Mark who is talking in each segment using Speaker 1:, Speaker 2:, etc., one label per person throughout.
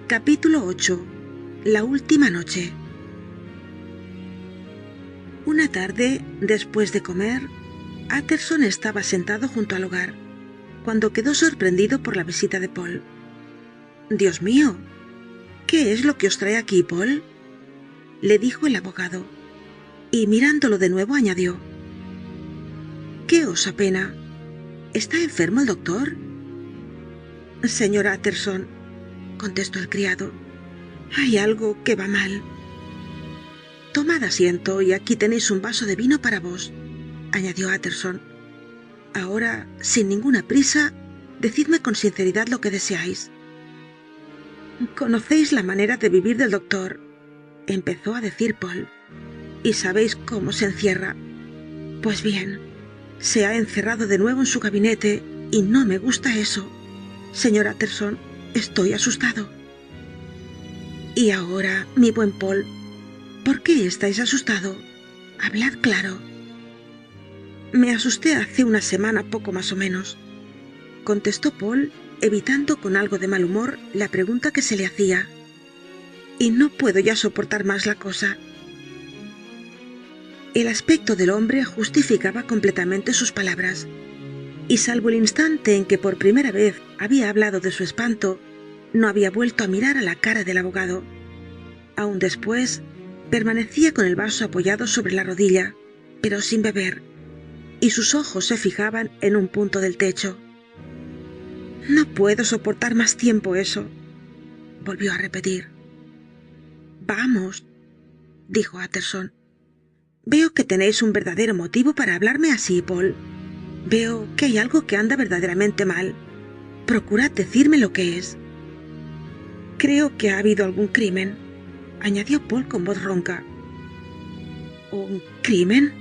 Speaker 1: Capítulo 8. La última noche. Una tarde, después de comer, Utterson estaba sentado junto al hogar, cuando quedó sorprendido por la visita de Paul. «Dios mío, ¿qué es lo que os trae aquí, Paul?», le dijo el abogado, y mirándolo de nuevo añadió: «¿Qué os apena? ¿Está enfermo el doctor?». «Señor Utterson», contestó el criado, «hay algo que va mal». «Tomad asiento y aquí tenéis un vaso de vino para vos», añadió Utterson. «Ahora, sin ninguna prisa, decidme con sinceridad lo que deseáis». «Conocéis la manera de vivir del doctor», empezó a decir Paul, «y sabéis cómo se encierra. Pues bien, se ha encerrado de nuevo en su gabinete y no me gusta eso. Señor Utterson, estoy asustado». «Y ahora, mi buen Paul, ¿por qué estáis asustado? Hablad claro». «Me asusté hace una semana poco más o menos», contestó Paul, evitando con algo de mal humor la pregunta que se le hacía. «Y no puedo ya soportar más la cosa». El aspecto del hombre justificaba completamente sus palabras, y salvo el instante en que por primera vez había hablado de su espanto, no había vuelto a mirar a la cara del abogado. Aún después, permanecía con el vaso apoyado sobre la rodilla, pero sin beber, y sus ojos se fijaban en un punto del techo. «No puedo soportar más tiempo eso», volvió a repetir. «Vamos», dijo Utterson. «Veo que tenéis un verdadero motivo para hablarme así, Paul. Veo que hay algo que anda verdaderamente mal. Procurad decirme lo que es». «Creo que ha habido algún crimen», añadió Paul con voz ronca. «¿Un crimen?»,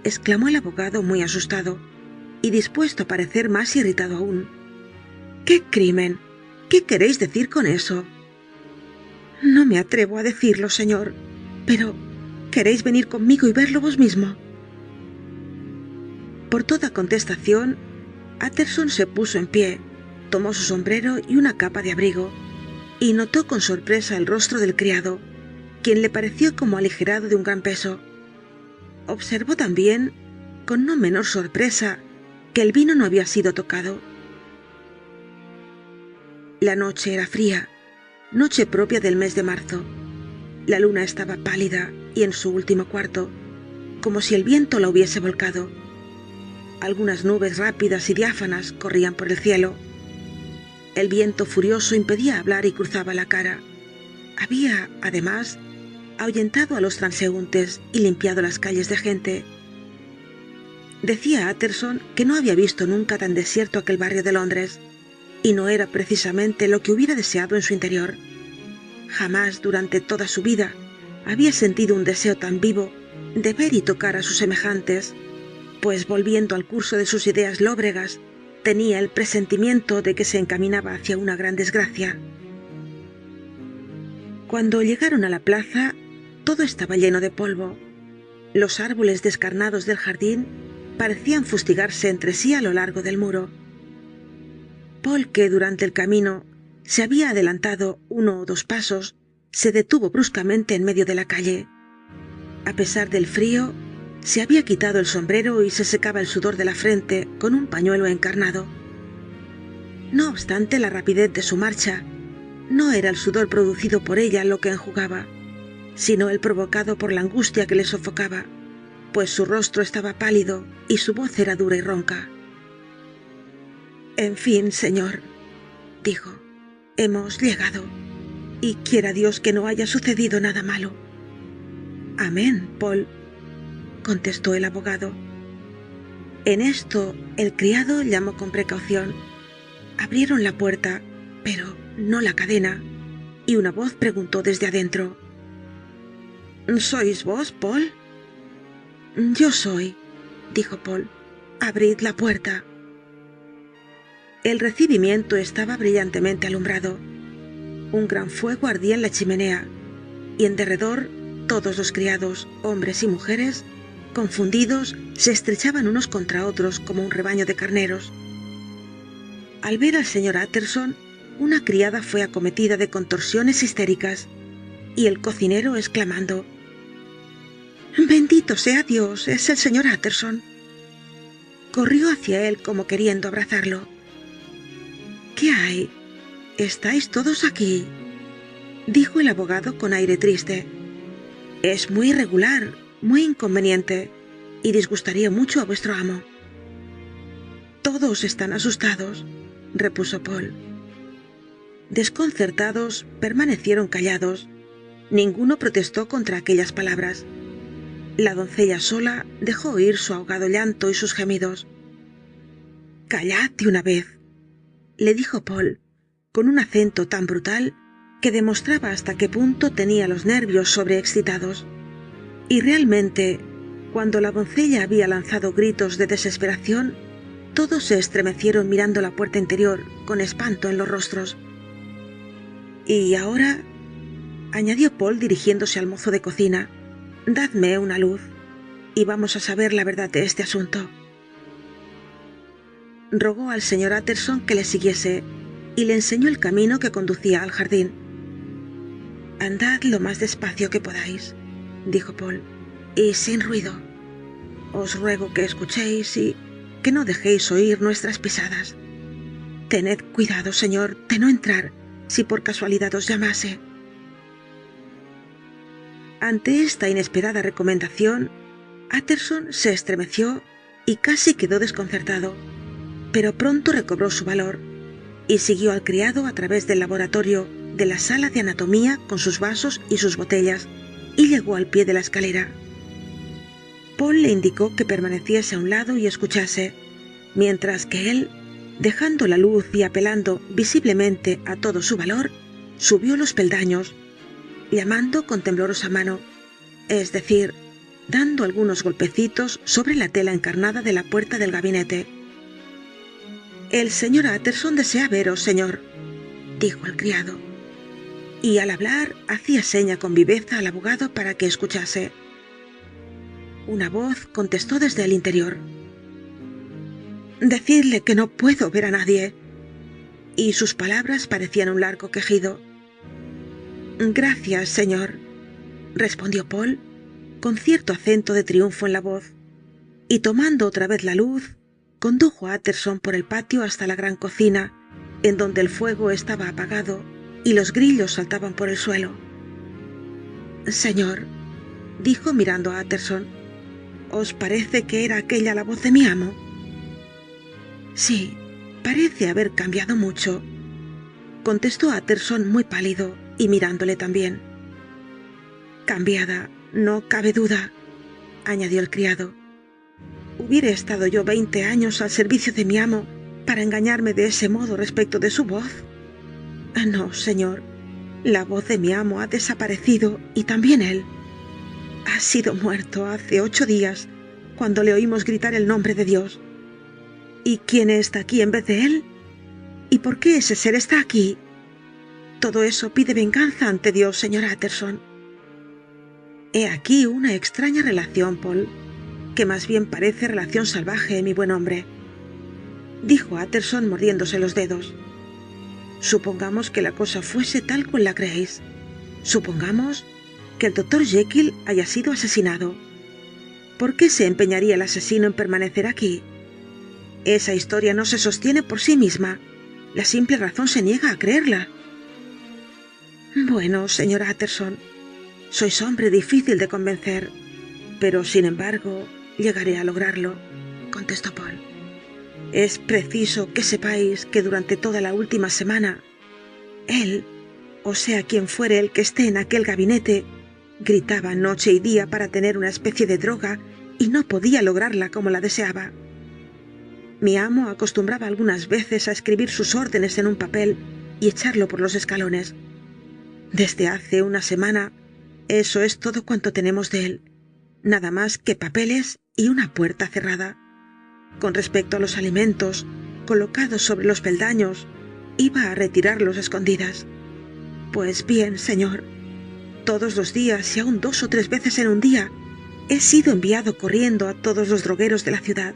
Speaker 1: exclamó el abogado muy asustado y dispuesto a parecer más irritado aún. «¿Qué crimen? ¿Qué queréis decir con eso?». «No me atrevo a decirlo, señor, pero ¿queréis venir conmigo y verlo vos mismo?». Por toda contestación, Utterson se puso en pie, tomó su sombrero y una capa de abrigo, y notó con sorpresa el rostro del criado, quien le pareció como aligerado de un gran peso. Observó también, con no menor sorpresa, que el vino no había sido tocado. La noche era fría, noche propia del mes de marzo. La luna estaba pálida y en su último cuarto, como si el viento la hubiese volcado. Algunas nubes rápidas y diáfanas corrían por el cielo. El viento furioso impedía hablar y cruzaba la cara. Había, además, ahuyentado a los transeúntes y limpiado las calles de gente. Decía Utterson que no había visto nunca tan desierto aquel barrio de Londres, y no era precisamente lo que hubiera deseado en su interior. Jamás durante toda su vida había sentido un deseo tan vivo de ver y tocar a sus semejantes, pues volviendo al curso de sus ideas lóbregas, tenía el presentimiento de que se encaminaba hacia una gran desgracia. Cuando llegaron a la plaza, todo estaba lleno de polvo. Los árboles descarnados del jardín parecían fustigarse entre sí a lo largo del muro. Paul, que durante el camino se había adelantado 1 o 2 pasos, se detuvo bruscamente en medio de la calle. A pesar del frío, se había quitado el sombrero y se secaba el sudor de la frente con un pañuelo encarnado. No obstante la rapidez de su marcha, no era el sudor producido por ella lo que enjugaba, sino el provocado por la angustia que le sofocaba, pues su rostro estaba pálido y su voz era dura y ronca. «En fin, señor», dijo, «hemos llegado, y quiera Dios que no haya sucedido nada malo». «Amén, Paul», contestó el abogado. En esto el criado llamó con precaución. Abrieron la puerta, pero no la cadena, y una voz preguntó desde adentro: «¿Sois vos, Paul?». «Yo soy», dijo Paul. «Abrid la puerta». El recibimiento estaba brillantemente alumbrado. Un gran fuego ardía en la chimenea, y en derredor todos los criados, hombres y mujeres, confundidos, se estrechaban unos contra otros como un rebaño de carneros. Al ver al señor Utterson, una criada fue acometida de contorsiones histéricas y el cocinero exclamando: «Bendito sea Dios, es el señor Utterson», corrió hacia él como queriendo abrazarlo. «¿Qué hay? ¿Estáis todos aquí?», dijo el abogado con aire triste. «Es muy irregular, muy inconveniente, y disgustaría mucho a vuestro amo». «Todos están asustados», repuso Paul. Desconcertados, permanecieron callados. Ninguno protestó contra aquellas palabras. La doncella sola dejó oír su ahogado llanto y sus gemidos. «Callad de una vez», le dijo Paul, con un acento tan brutal que demostraba hasta qué punto tenía los nervios sobreexcitados. Y realmente, cuando la doncella había lanzado gritos de desesperación, todos se estremecieron mirando la puerta interior con espanto en los rostros. «Y ahora», añadió Paul dirigiéndose al mozo de cocina, «dadme una luz y vamos a saber la verdad de este asunto». Rogó al señor Utterson que le siguiese y le enseñó el camino que conducía al jardín. «Andad lo más despacio que podáis», dijo Paul, «y sin ruido. Os ruego que escuchéis y que no dejéis oír nuestras pisadas. Tened cuidado, señor, de no entrar si por casualidad os llamase». Ante esta inesperada recomendación, Utterson se estremeció y casi quedó desconcertado, pero pronto recobró su valor y siguió al criado a través del laboratorio de la sala de anatomía con sus vasos y sus botellas y llegó al pie de la escalera. Paul le indicó que permaneciese a un lado y escuchase, mientras que él, dejando la luz y apelando visiblemente a todo su valor, subió los peldaños, llamando con temblorosa mano, es decir, dando algunos golpecitos sobre la tela encarnada de la puerta del gabinete. «El señor Utterson desea veros, señor», dijo el criado, y al hablar hacía seña con viveza al abogado para que escuchase. Una voz contestó desde el interior: «Decidle que no puedo ver a nadie», y sus palabras parecían un largo quejido. «Gracias, señor», respondió Paul, con cierto acento de triunfo en la voz, y tomando otra vez la luz, condujo a Utterson por el patio hasta la gran cocina, en donde el fuego estaba apagado y los grillos saltaban por el suelo. «Señor», dijo mirando a Utterson, «¿os parece que era aquella la voz de mi amo?» «Sí, parece haber cambiado mucho», contestó Utterson muy pálido y mirándole también. «Cambiada, no cabe duda», añadió el criado. «¿Hubiera estado yo 20 años al servicio de mi amo para engañarme de ese modo respecto de su voz? No, señor, la voz de mi amo ha desaparecido y también él. Ha sido muerto hace 8 días, cuando le oímos gritar el nombre de Dios. ¿Y quién está aquí en vez de él? ¿Y por qué ese ser está aquí? Todo eso pide venganza ante Dios, señor Utterson». «He aquí una extraña relación, Paul, que más bien parece relación salvaje, mi buen hombre», dijo Utterson mordiéndose los dedos. «Supongamos que la cosa fuese tal cual la creéis. Supongamos que el doctor Jekyll haya sido asesinado. ¿Por qué se empeñaría el asesino en permanecer aquí? Esa historia no se sostiene por sí misma. La simple razón se niega a creerla». «Bueno, señor Utterson, sois hombre difícil de convencer, pero sin embargo llegaré a lograrlo», contestó Paul. «Es preciso que sepáis que durante toda la última semana, él, o sea quien fuere el que esté en aquel gabinete, gritaba noche y día para tener una especie de droga y no podía lograrla como la deseaba. Mi amo acostumbraba algunas veces a escribir sus órdenes en un papel y echarlo por los escalones. Desde hace una semana, eso es todo cuanto tenemos de él, nada más que papeles y una puerta cerrada. Con respecto a los alimentos, colocados sobre los peldaños, iba a retirarlos a escondidas. Pues bien, señor, todos los días y aún 2 o 3 veces en un día, he sido enviado corriendo a todos los drogueros de la ciudad.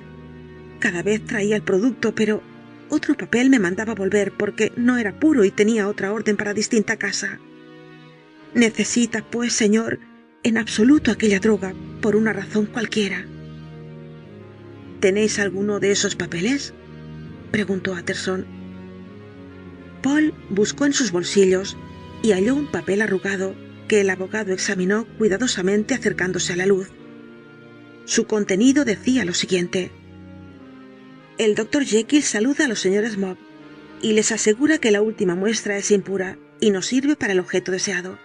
Speaker 1: Cada vez traía el producto, pero Otro papel me mandaba volver porque no era puro y tenía otra orden para distinta casa. Necesita, pues, señor, en absoluto aquella droga, por una razón cualquiera. ¿Tenéis alguno de esos papeles?, preguntó Utterson. Paul buscó en sus bolsillos y halló un papel arrugado que el abogado examinó cuidadosamente acercándose a la luz. Su contenido decía lo siguiente: el Dr. Jekyll saluda a los señores Mob y les asegura que la última muestra es impura y no sirve para el objeto deseado.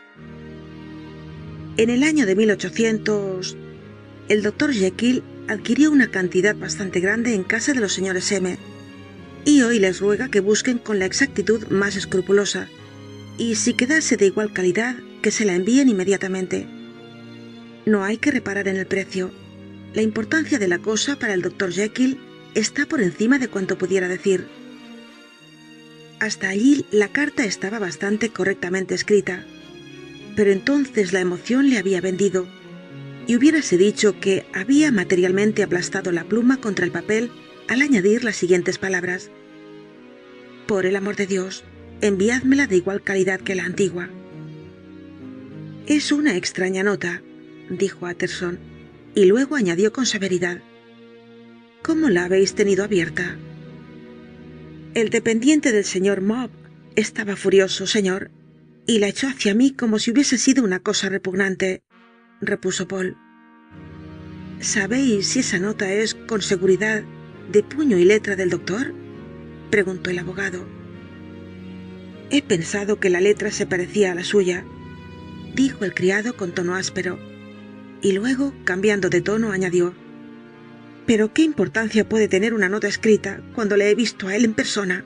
Speaker 1: En el año de 1800, el Dr. Jekyll adquirió una cantidad bastante grande en casa de los señores M, y hoy les ruega que busquen con la exactitud más escrupulosa, y si quedase de igual calidad, que se la envíen inmediatamente. No hay que reparar en el precio. La importancia de la cosa para el Dr. Jekyll está por encima de cuanto pudiera decir. Hasta allí la carta estaba bastante correctamente escrita, pero entonces la emoción le había vendido, y hubiérase dicho que había materialmente aplastado la pluma contra el papel al añadir las siguientes palabras: por el amor de Dios, enviádmela de igual calidad que la antigua. Es una extraña nota, dijo Utterson, y luego añadió con severidad: ¿cómo la habéis tenido abierta? El dependiente del señor Mob estaba furioso, señor, y la echó hacia mí como si hubiese sido una cosa repugnante, repuso Paul. ¿Sabéis si esa nota es, con seguridad, de puño y letra del doctor?, preguntó el abogado. He pensado que la letra se parecía a la suya, dijo el criado con tono áspero, y luego, cambiando de tono, añadió: ¿pero qué importancia puede tener una nota escrita cuando le he visto a él en persona?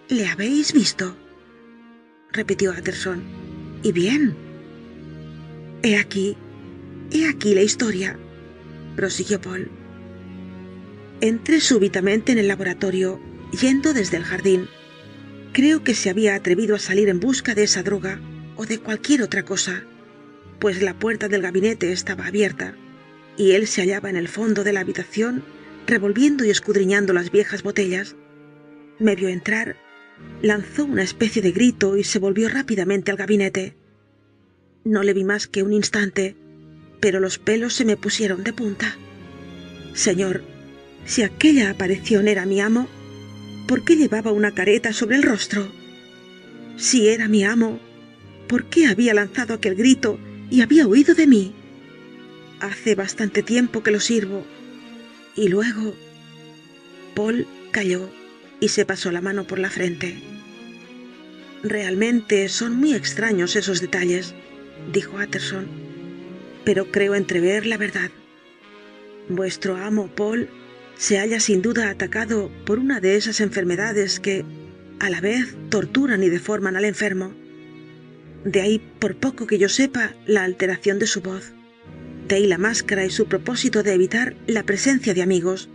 Speaker 1: ¿Le habéis visto?, repitió Utterson. ¿Y bien? He aquí la historia, prosiguió Paul. Entré súbitamente en el laboratorio, yendo desde el jardín. Creo que se había atrevido a salir en busca de esa droga o de cualquier otra cosa, pues la puerta del gabinete estaba abierta y él se hallaba en el fondo de la habitación revolviendo y escudriñando las viejas botellas. Me vio entrar, lanzó una especie de grito y se volvió rápidamente al gabinete. No le vi más que un instante, pero los pelos se me pusieron de punta. Señor, si aquella aparición era mi amo, ¿por qué llevaba una careta sobre el rostro? Si era mi amo, ¿por qué había lanzado aquel grito y había huido de mí? Hace bastante tiempo que lo sirvo. Y luego... Paul calló y se pasó la mano por la frente. Realmente son muy extraños esos detalles, dijo Utterson, pero creo entrever la verdad. Vuestro amo, Paul, se halla sin duda atacado por una de esas enfermedades que, a la vez, torturan y deforman al enfermo. De ahí, por poco que yo sepa, la alteración de su voz. De ahí la máscara y su propósito de evitar la presencia de amigos.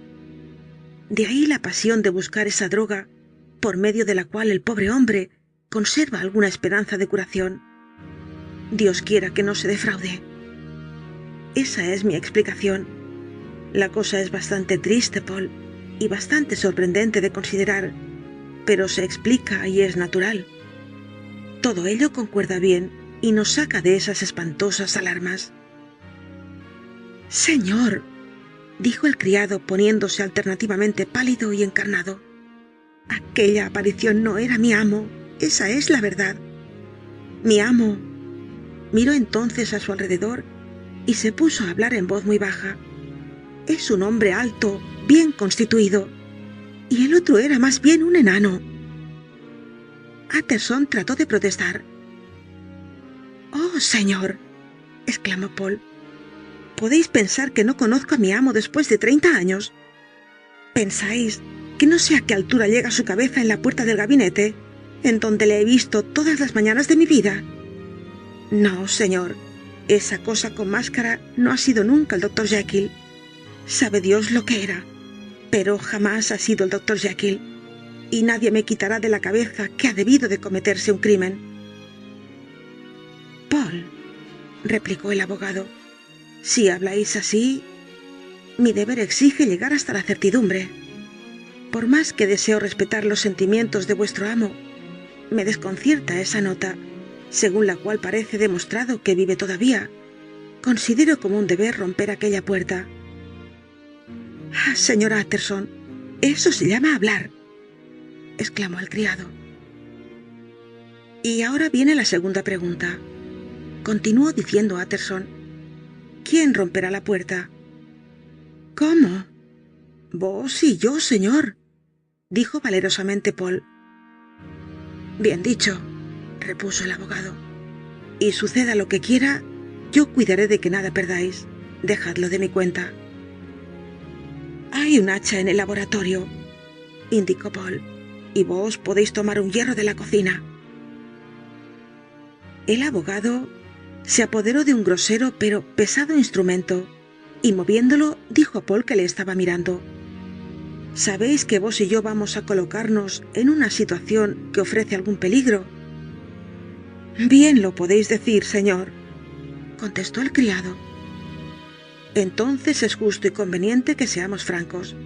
Speaker 1: De ahí la pasión de buscar esa droga, por medio de la cual el pobre hombre conserva alguna esperanza de curación. Dios quiera que no se defraude. Esa es mi explicación. La cosa es bastante triste, Paul, y bastante sorprendente de considerar, pero se explica y es natural. Todo ello concuerda bien y nos saca de esas espantosas alarmas. Señor, dijo el criado poniéndose alternativamente pálido y encarnado, aquella aparición no era mi amo, esa es la verdad. Mi amo... Miró entonces a su alrededor y se puso a hablar en voz muy baja. Es un hombre alto, bien constituido, y el otro era más bien un enano. Utterson trató de protestar. «Oh, señor», exclamó Paul, «¿podéis pensar que no conozco a mi amo después de 30 años? ¿Pensáis que no sé a qué altura llega su cabeza en la puerta del gabinete, en donde le he visto todas las mañanas de mi vida? No, señor, esa cosa con máscara no ha sido nunca el Dr. Jekyll. Sabe Dios lo que era, pero jamás ha sido el Dr. Jekyll, y nadie me quitará de la cabeza que ha debido de cometerse un crimen». «Paul», replicó el abogado, «si habláis así, mi deber exige llegar hasta la certidumbre». Por más que deseo respetar los sentimientos de vuestro amo, me desconcierta esa nota, según la cual parece demostrado que vive todavía. Considero como un deber romper aquella puerta. «Ah, señor Utterson, eso se llama hablar», exclamó el criado. «Y ahora viene la segunda pregunta», continuó diciendo Utterson. «¿Quién romperá la puerta?» «¿Cómo?» «Vos y yo, señor», dijo valerosamente Poole. «Bien dicho», repuso el abogado. «Y suceda lo que quiera, yo cuidaré de que nada perdáis. Dejadlo de mi cuenta». «Hay un hacha en el laboratorio», indicó Poole, «y vos podéis tomar un hierro de la cocina». El abogado se apoderó de un grosero pero pesado instrumento y, moviéndolo, dijo a Poole, que le estaba mirando: «¿Sabéis que vos y yo vamos a colocarnos en una situación que ofrece algún peligro?» «Bien lo podéis decir, señor», contestó el criado. «Entonces es justo y conveniente que seamos francos.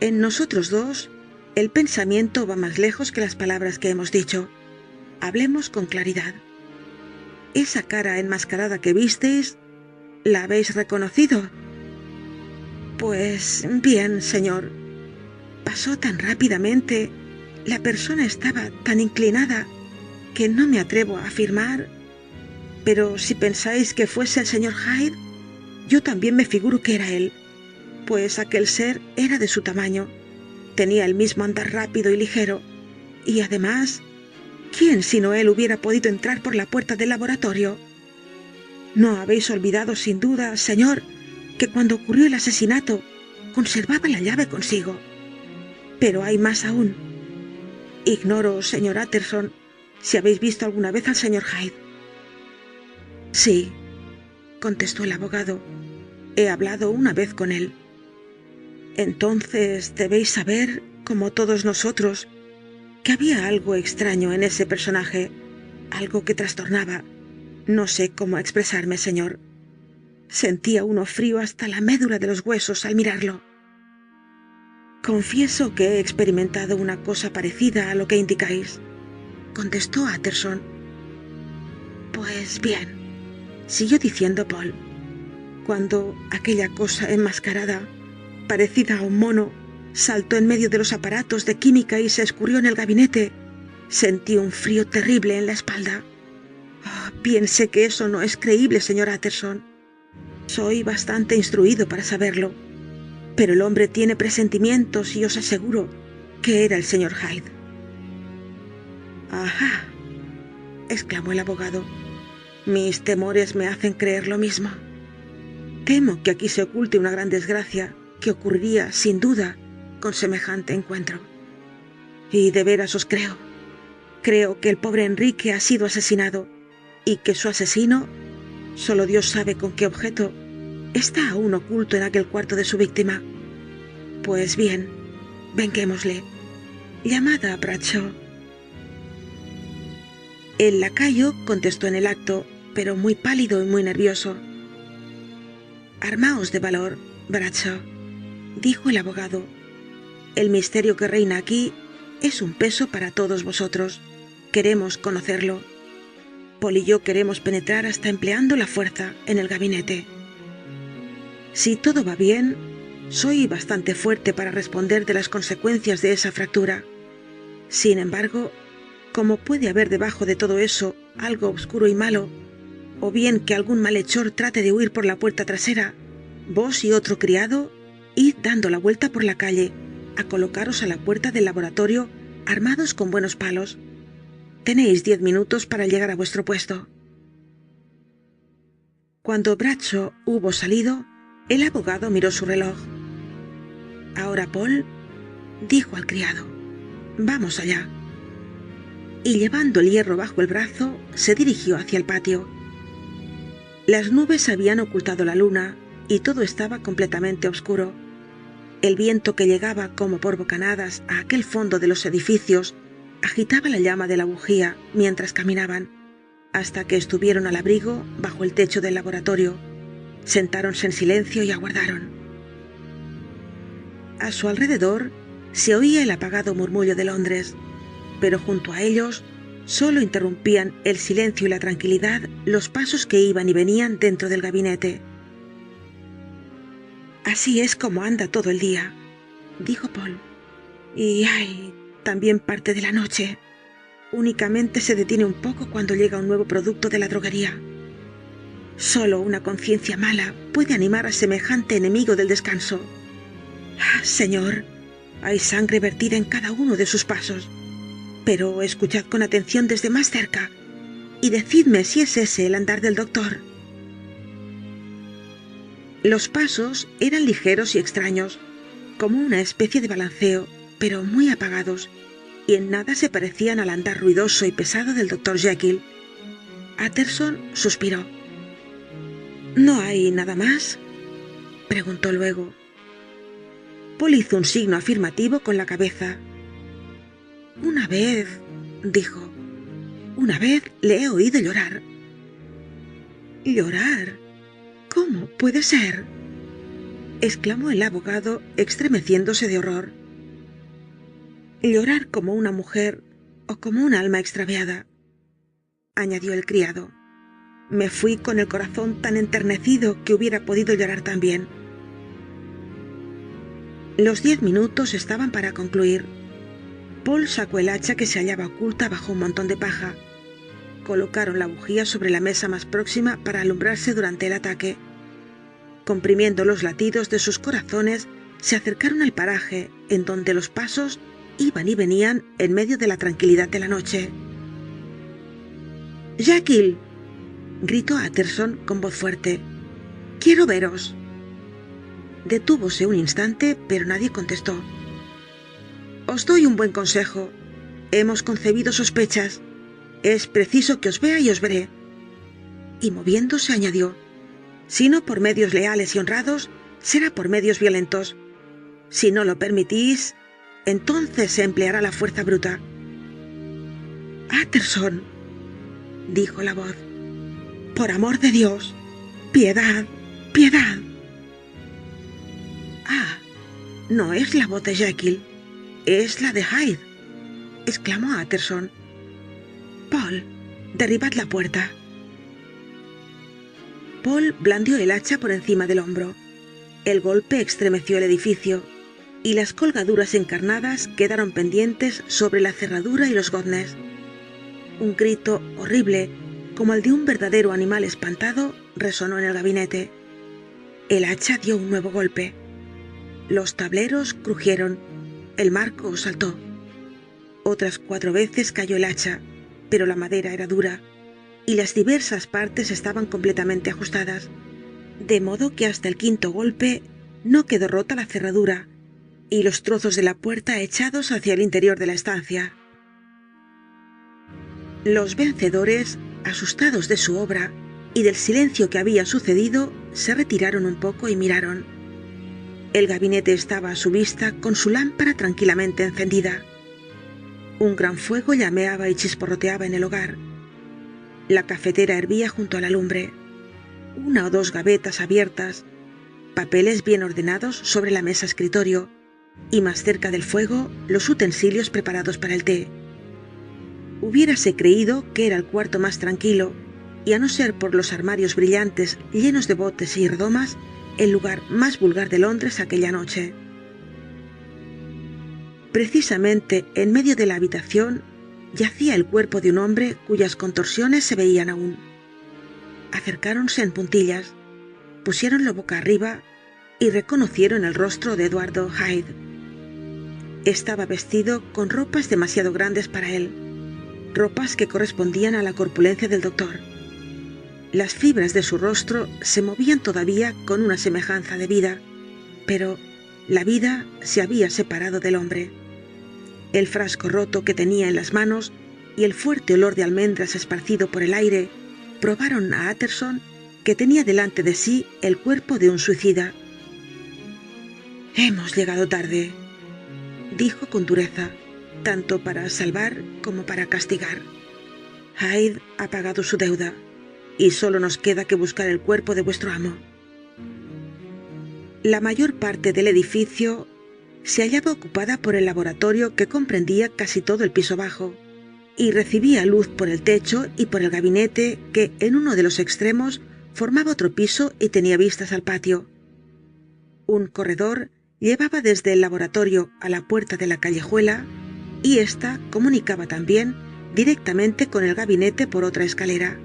Speaker 1: En nosotros dos el pensamiento va más lejos que las palabras que hemos dicho. Hablemos con claridad. Esa cara enmascarada que visteis, ¿la habéis reconocido?» «Pues bien, señor. Pasó tan rápidamente, la persona estaba tan inclinada, que no me atrevo a afirmar. Pero si pensáis que fuese el señor Hyde, yo también me figuro que era él, pues aquel ser era de su tamaño, tenía el mismo andar rápido y ligero, y además, ¿quién sino él hubiera podido entrar por la puerta del laboratorio? No habéis olvidado, sin duda, señor, que cuando ocurrió el asesinato conservaba la llave consigo. Pero hay más aún. Ignoro, señor Utterson, si habéis visto alguna vez al señor Hyde». «Sí», contestó el abogado, «he hablado una vez con él». «Entonces debéis saber, como todos nosotros, que había algo extraño en ese personaje, algo que trastornaba. No sé cómo expresarme, señor. Sentía uno frío hasta la médula de los huesos al mirarlo». «Confieso que he experimentado una cosa parecida a lo que indicáis», contestó Utterson. «Pues bien», siguió diciendo Poole, «cuando aquella cosa enmascarada, parecida a un mono, saltó en medio de los aparatos de química y se escurrió en el gabinete, sentí un frío terrible en la espalda. Oh, piense que eso no es creíble, señor Utterson. Soy bastante instruido para saberlo, pero el hombre tiene presentimientos y os aseguro que era el señor Hyde». «Ajá», exclamó el abogado, «mis temores me hacen creer lo mismo. Temo que aquí se oculte una gran desgracia que ocurriría, sin duda, con semejante encuentro. Y de veras os creo. Creo que el pobre Enrique ha sido asesinado y que su asesino, solo Dios sabe con qué objeto, está aún oculto en aquel cuarto de su víctima. Pues bien, venguémosle. Llamad a Bradshaw». El lacayo contestó en el acto, pero muy pálido y muy nervioso. «Armaos de valor, Bradshaw», dijo el abogado. «El misterio que reina aquí es un peso para todos vosotros. Queremos conocerlo. Poole y yo queremos penetrar hasta empleando la fuerza en el gabinete. Si todo va bien, soy bastante fuerte para responder de las consecuencias de esa fractura. Sin embargo, como puede haber debajo de todo eso algo oscuro y malo, o bien que algún malhechor trate de huir por la puerta trasera, vos y otro criado id dando la vuelta por la calle, a colocaros a la puerta del laboratorio armados con buenos palos. Tenéis 10 minutos para llegar a vuestro puesto». Cuando Bradshaw hubo salido, el abogado miró su reloj. «Ahora, Poole», dijo al criado, «vamos allá». Y llevando el hierro bajo el brazo, se dirigió hacia el patio. Las nubes habían ocultado la luna y todo estaba completamente oscuro. El viento, que llegaba como por bocanadas a aquel fondo de los edificios, agitaba la llama de la bujía mientras caminaban, hasta que estuvieron al abrigo bajo el techo del laboratorio. Sentáronse en silencio y aguardaron. A su alrededor Se oía el apagado murmullo de Londres, pero junto a ellos solo interrumpían el silencio y la tranquilidad los pasos que iban y venían dentro del gabinete. «Así es como anda todo el día», dijo Paul. «Y ay, también parte de la noche. Únicamente se detiene un poco cuando llega un nuevo producto de la droguería. Solo una conciencia mala puede animar a semejante enemigo del descanso. Ah, señor, hay sangre vertida en cada uno de sus pasos. Pero escuchad con atención desde más cerca y decidme si es ese el andar del doctor». Los pasos eran ligeros y extraños, como una especie de balanceo, pero muy apagados, y en nada se parecían al andar ruidoso y pesado del doctor Jekyll. Utterson suspiró. «¿No hay nada más?», preguntó luego. Paul hizo un signo afirmativo con la cabeza. «Una vez», dijo, «una vez le he oído llorar». «¿Llorar? ¿Cómo puede ser?», exclamó el abogado, estremeciéndose de horror. «Llorar como una mujer o como un alma extraviada», añadió el criado. «Me fui con el corazón tan enternecido que hubiera podido llorar también». Los 10 minutos estaban para concluir. Paul sacó el hacha que se hallaba oculta bajo un montón de paja. Colocaron la bujía sobre la mesa más próxima para alumbrarse durante el ataque. Comprimiendo los latidos de sus corazones, se acercaron al paraje en donde los pasos iban y venían en medio de la tranquilidad de la noche. «Jekyll», gritó Utterson con voz fuerte, «quiero veros». Detúvose un instante, pero nadie contestó. «Os doy un buen consejo. Hemos concebido sospechas. Es preciso que os vea y os veré». Y moviéndose añadió, «si no por medios leales y honrados, será por medios violentos. Si no lo permitís, entonces se empleará la fuerza bruta». «Utterson», dijo la voz, «por amor de Dios, piedad, piedad». «Ah, no es la voz de Jekyll, es la de Hyde», exclamó Utterson. «Paul, derribad la puerta». Paul blandió el hacha por encima del hombro. El golpe estremeció el edificio, y las colgaduras encarnadas quedaron pendientes sobre la cerradura y los goznes. Un grito horrible, como el de un verdadero animal espantado, resonó en el gabinete. El hacha dio un nuevo golpe. Los tableros crujieron, el marco saltó. Otras 4 veces cayó el hacha, pero la madera era dura, y las diversas partes estaban completamente ajustadas, de modo que hasta el 5.º golpe no quedó rota la cerradura, y los trozos de la puerta echados hacia el interior de la estancia. Los vencedores, asustados de su obra y del silencio que había sucedido, se retiraron un poco y miraron. El gabinete estaba a su vista con su lámpara tranquilamente encendida. Un gran fuego llameaba y chisporroteaba en el hogar. La cafetera hervía junto a la lumbre. 1 o 2 gavetas abiertas, papeles bien ordenados sobre la mesa escritorio, y más cerca del fuego los utensilios preparados para el té. Hubiérase creído que era el cuarto más tranquilo, y a no ser por los armarios brillantes llenos de botes y redomas, el lugar más vulgar de Londres aquella noche. Precisamente en medio de la habitación yacía el cuerpo de un hombre cuyas contorsiones se veían aún. Acercáronse en puntillas, pusiéronlo boca arriba y reconocieron el rostro de Eduardo Hyde. Estaba vestido con ropas demasiado grandes para él, ropas que correspondían a la corpulencia del doctor. Las fibras de su rostro se movían todavía con una semejanza de vida, pero la vida se había separado del hombre. El frasco roto que tenía en las manos y el fuerte olor de almendras esparcido por el aire probaron a Utterson que tenía delante de sí el cuerpo de un suicida. «Hemos llegado tarde», dijo con dureza, tanto para salvar como para castigar. «Hyde ha pagado su deuda, y solo nos queda que buscar el cuerpo de vuestro amo». La mayor parte del edificio se hallaba ocupada por el laboratorio, que comprendía casi todo el piso bajo, y recibía luz por el techo y por el gabinete, que en uno de los extremos formaba otro piso y tenía vistas al patio. Un corredor llevaba desde el laboratorio a la puerta de la callejuela, y ésta comunicaba también directamente con el gabinete por otra escalera.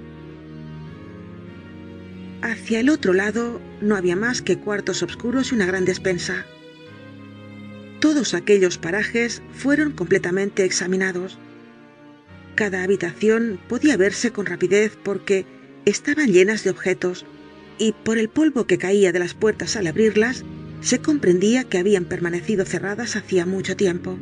Speaker 1: Hacia el otro lado no había más que cuartos oscuros y una gran despensa. Todos aquellos parajes fueron completamente examinados. Cada habitación podía verse con rapidez porque estaban llenas de objetos, y por el polvo que caía de las puertas al abrirlas, se comprendía que habían permanecido cerradas hacía mucho tiempo.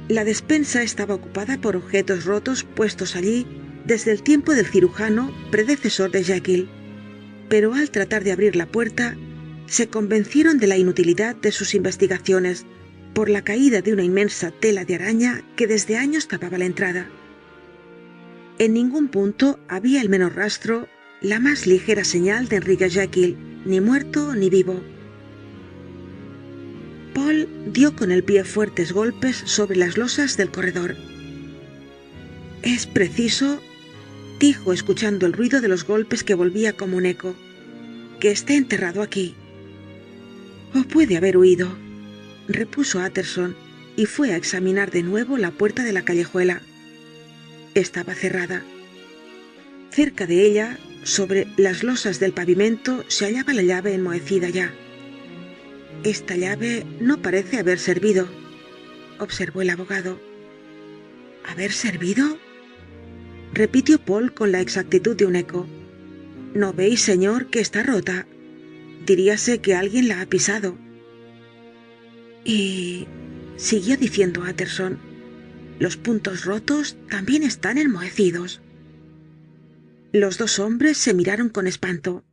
Speaker 1: La despensa estaba ocupada por objetos rotos puestos allí desde el tiempo del cirujano predecesor de Jekyll, pero al tratar de abrir la puerta, se convencieron de la inutilidad de sus investigaciones por la caída de una inmensa tela de araña que desde años tapaba la entrada. En ningún punto había el menor rastro, la más ligera señal de Enrique Jekyll, ni muerto ni vivo. Paul dio con el pie fuertes golpes sobre las losas del corredor. «Es preciso», dijo escuchando el ruido de los golpes que volvía como un eco, «que esté enterrado aquí». «O puede haber huido», repuso Utterson, y fue a examinar de nuevo la puerta de la callejuela. Estaba cerrada. Cerca de ella, sobre las losas del pavimento, se hallaba la llave enmohecida ya. «Esta llave no parece haber servido», observó el abogado. «¿Haber servido?», repitió Paul con la exactitud de un eco. «¿No veis, señor, que está rota? Diríase que alguien la ha pisado». «Y», siguió diciendo Utterson, «los puntos rotos también están enmohecidos». Los dos hombres se miraron con espanto.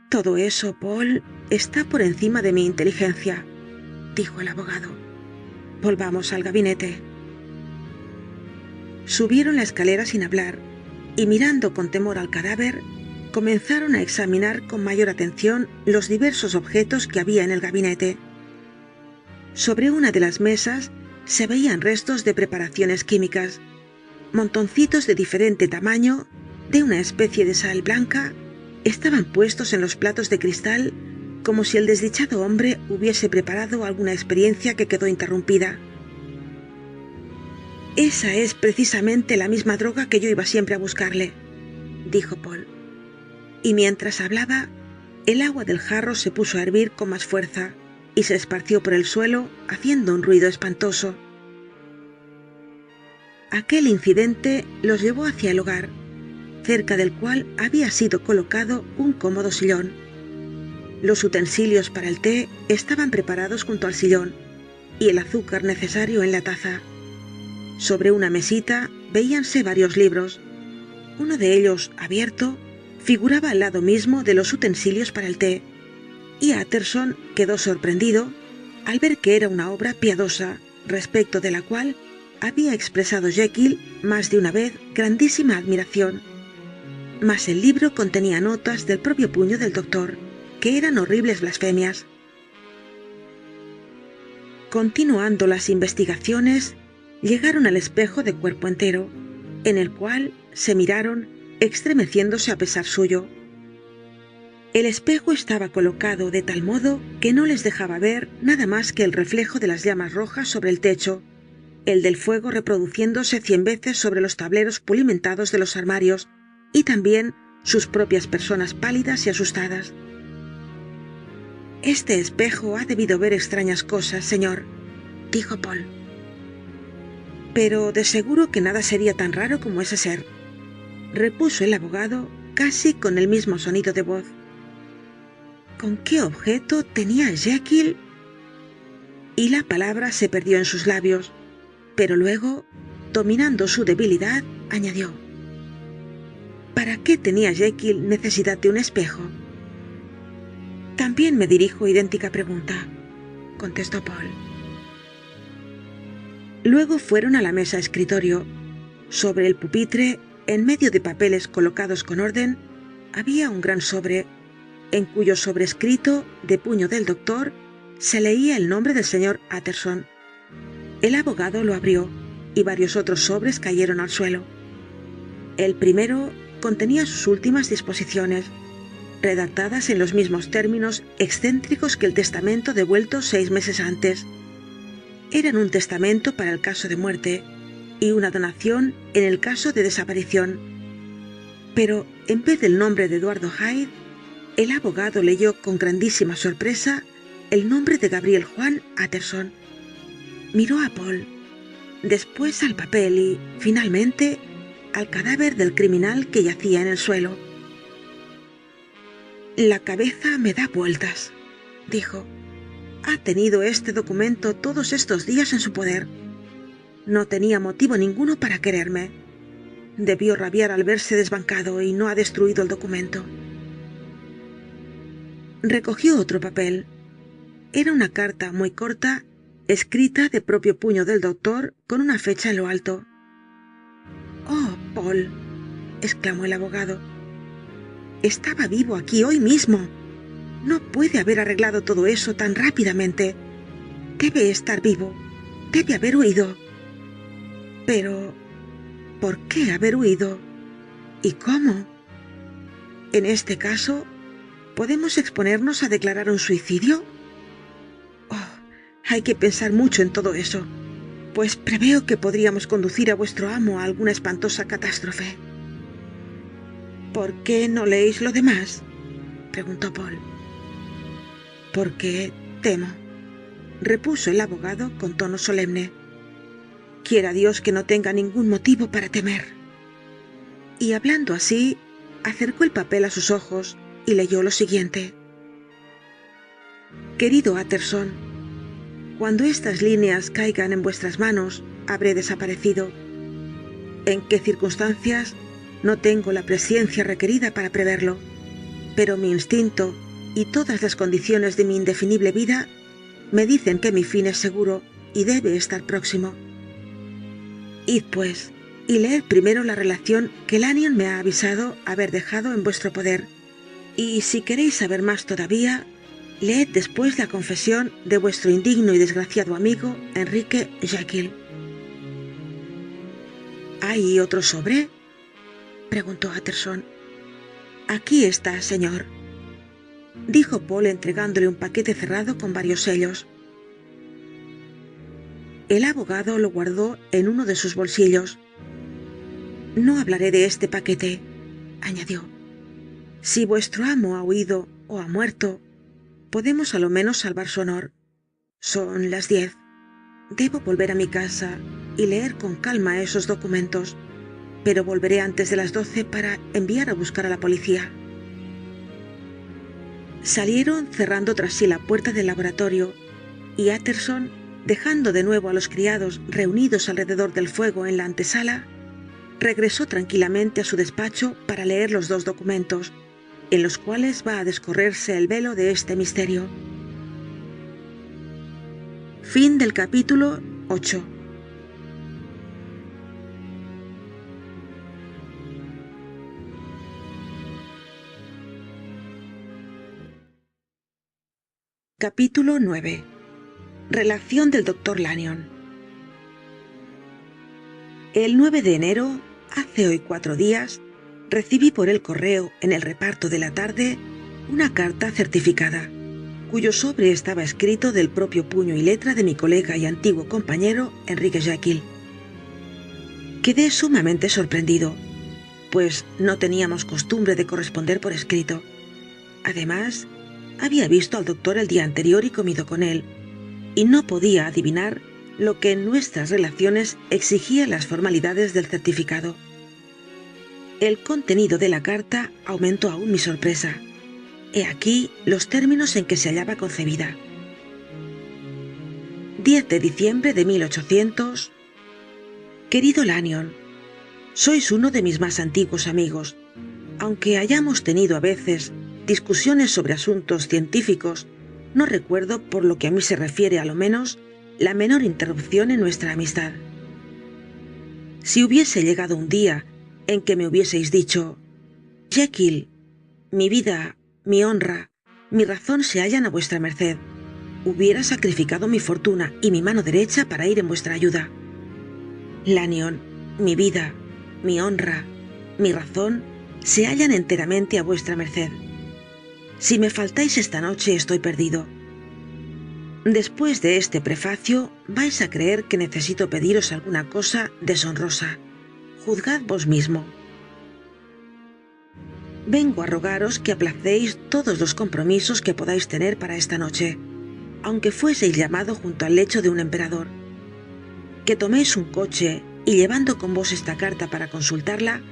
Speaker 1: «Todo eso, Paul, está por encima de mi inteligencia», dijo el abogado. «Volvamos al gabinete». Subieron la escalera sin hablar, y mirando con temor al cadáver, comenzaron a examinar con mayor atención los diversos objetos que había en el gabinete. Sobre una de las mesas se veían restos de preparaciones químicas, montoncitos de diferente tamaño, de una especie de sal blanca, estaban puestos en los platos de cristal, como si el desdichado hombre hubiese preparado alguna experiencia que quedó interrumpida. «Esa es precisamente la misma droga que yo iba siempre a buscarle», dijo Paul. Y mientras hablaba, el agua del jarro se puso a hervir con más fuerza y se esparció por el suelo haciendo un ruido espantoso. Aquel incidente los llevó hacia el hogar, cerca del cual había sido colocado un cómodo sillón. Los utensilios para el té estaban preparados junto al sillón y el azúcar necesario en la taza. Sobre una mesita veíanse varios libros. Uno de ellos, abierto, figuraba al lado mismo de los utensilios para el té, y Utterson quedó sorprendido al ver que era una obra piadosa, respecto de la cual había expresado Jekyll más de una vez grandísima admiración. Mas el libro contenía notas del propio puño del doctor, que eran horribles blasfemias. Continuando las investigaciones, llegaron al espejo de cuerpo entero, en el cual se miraron, estremeciéndose a pesar suyo. El espejo estaba colocado de tal modo que no les dejaba ver nada más que el reflejo de las llamas rojas sobre el techo, el del fuego reproduciéndose 100 veces sobre los tableros pulimentados de los armarios, y también sus propias personas pálidas y asustadas. «Este espejo ha debido ver extrañas cosas, señor», dijo Paul. «Pero de seguro que nada sería tan raro como ese ser», repuso el abogado casi con el mismo sonido de voz. «¿Con qué objeto tenía Jekyll?» Y la palabra se perdió en sus labios, pero luego, dominando su debilidad, añadió: «¿Para qué tenía Jekyll necesidad de un espejo?» «También me dirijo idéntica pregunta», contestó Paul. Luego fueron a la mesa escritorio. Sobre el pupitre, en medio de papeles colocados con orden, había un gran sobre, en cuyo sobrescrito, de puño del doctor, Se leía el nombre del señor Utterson. El abogado lo abrió y varios otros sobres cayeron al suelo. El primero contenía sus últimas disposiciones, redactadas en los mismos términos excéntricos que el testamento devuelto 6 meses antes. Eran un testamento para el caso de muerte y una donación en el caso de desaparición. Pero en vez del nombre de Eduardo Hyde, el abogado leyó con grandísima sorpresa el nombre de Gabriel Juan Utterson. Miró a Paul, después al papel y, finalmente, al cadáver del criminal que yacía en el suelo. «La cabeza me da vueltas», dijo. «Ha tenido este documento todos estos días en su poder. No tenía motivo ninguno para quererme. Debió rabiar al verse desbancado y no ha destruido el documento». Recogió otro papel. Era una carta muy corta, escrita de propio puño del doctor con una fecha en lo alto. «Oh, Paul», exclamó el abogado, «estaba vivo aquí hoy mismo. No puede haber arreglado todo eso tan rápidamente. Debe estar vivo. Debe haber huido». «Pero, ¿por qué haber huido? ¿Y cómo? En este caso, ¿podemos exponernos a declarar un suicidio? Oh, hay que pensar mucho en todo eso, pues preveo que podríamos conducir a vuestro amo a alguna espantosa catástrofe». «¿Por qué no leéis lo demás?», preguntó Paul. «Porque temo», repuso el abogado con tono solemne. «Quiera Dios que no tenga ningún motivo para temer». Y hablando así, acercó el papel a sus ojos y leyó lo siguiente: «Querido Utterson, cuando estas líneas caigan en vuestras manos, habré desaparecido. ¿En qué circunstancias? No tengo la presciencia requerida para preverlo, pero mi instinto y todas las condiciones de mi indefinible vida me dicen que mi fin es seguro y debe estar próximo. Id, pues, y leed primero la relación que Lanyon me ha avisado haber dejado en vuestro poder, y si queréis saber más todavía, leed después la confesión de vuestro indigno y desgraciado amigo Enrique Jekyll». «¿Hay otro sobre?», preguntó Utterson. «Aquí está, señor», dijo Paul entregándole un paquete cerrado con varios sellos. El abogado lo guardó en uno de sus bolsillos. «No hablaré de este paquete», añadió. «Si vuestro amo ha huido o ha muerto, podemos a lo menos salvar su honor. Son las 10. Debo volver a mi casa y leer con calma esos documentos, pero volveré antes de las 12 para enviar a buscar a la policía». Salieron cerrando tras sí la puerta del laboratorio, y Utterson, dejando de nuevo a los criados reunidos alrededor del fuego en la antesala, regresó tranquilamente a su despacho para leer los 2 documentos, en los cuales va a descorrerse el velo de este misterio. Fin del capítulo 8. Capítulo 9. Relación del Dr. Lanyon. El 9 de enero, hace hoy 4 días, recibí por el correo en el reparto de la tarde una carta certificada, cuyo sobre estaba escrito del propio puño y letra de mi colega y antiguo compañero Enrique Jekyll. Quedé sumamente sorprendido, pues no teníamos costumbre de corresponder por escrito. Además, había visto al doctor el día anterior y comido con él, y no podía adivinar lo que en nuestras relaciones exigía las formalidades del certificado. El contenido de la carta aumentó aún mi sorpresa. He aquí los términos en que se hallaba concebida. 10 de diciembre de 1800. Querido Lanyon, sois uno de mis más antiguos amigos. Aunque hayamos tenido a veces discusiones sobre asuntos científicos, no recuerdo, por lo que a mí se refiere a lo menos, la menor interrupción en nuestra amistad. Si hubiese llegado un día en que me hubieseis dicho: Jekyll, mi vida, mi honra, mi razón se hallan a vuestra merced, hubiera sacrificado mi fortuna y mi mano derecha para ir en vuestra ayuda. Lanyon, mi vida, mi honra, mi razón se hallan enteramente a vuestra merced. Si me faltáis esta noche estoy perdido. Después de este prefacio vais a creer que necesito pediros alguna cosa deshonrosa. Juzgad vos mismo. Vengo a rogaros que aplacéis todos los compromisos que podáis tener para esta noche, aunque fueseis llamado junto al lecho de un emperador. Que toméis un coche y, llevando con vos esta carta para consultarla,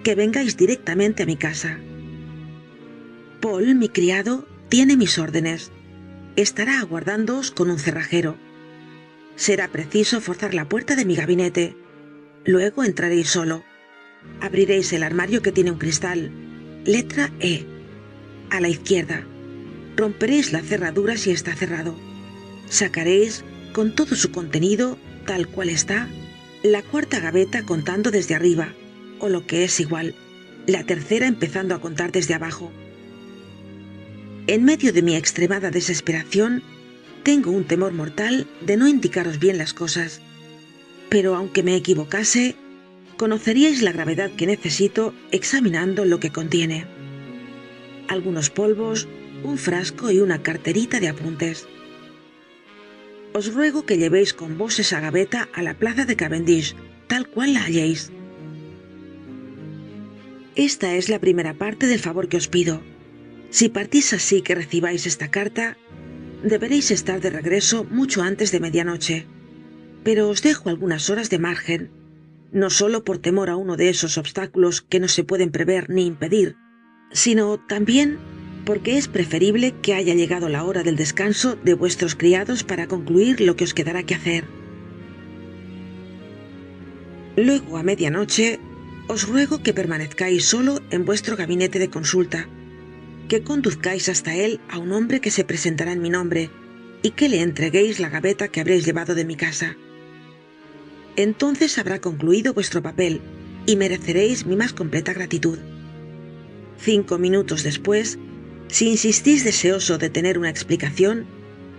Speaker 1: que vengáis directamente a mi casa. Paul, mi criado, tiene mis órdenes. Estará aguardándoos con un cerrajero. Será preciso forzar la puerta de mi gabinete. Luego entraréis solo. Abriréis el armario que tiene un cristal, letra E, a la izquierda. Romperéis la cerradura si está cerrado. Sacaréis, con todo su contenido, tal cual está, la cuarta gaveta contando desde arriba, o lo que es igual, la tercera empezando a contar desde abajo. En medio de mi extremada desesperación, tengo un temor mortal de no indicaros bien las cosas, pero aunque me equivocase, conoceríais la gravedad que necesito examinando lo que contiene. Algunos polvos, un frasco y una carterita de apuntes. Os ruego que llevéis con vos esa gaveta a la plaza de Cavendish, tal cual la halléis. Esta es la primera parte del favor que os pido. Si partís así que recibáis esta carta, deberéis estar de regreso mucho antes de medianoche. Pero os dejo algunas horas de margen, no solo por temor a uno de esos obstáculos que no se pueden prever ni impedir, sino también porque es preferible que haya llegado la hora del descanso de vuestros criados para concluir lo que os quedará que hacer. Luego, a medianoche, os ruego que permanezcáis solo en vuestro gabinete de consulta, que conduzcáis hasta él a un hombre que se presentará en mi nombre y que le entreguéis la gaveta que habréis llevado de mi casa. Entonces habrá concluido vuestro papel y mereceréis mi más completa gratitud. 5 minutos después, si insistís deseoso de tener una explicación,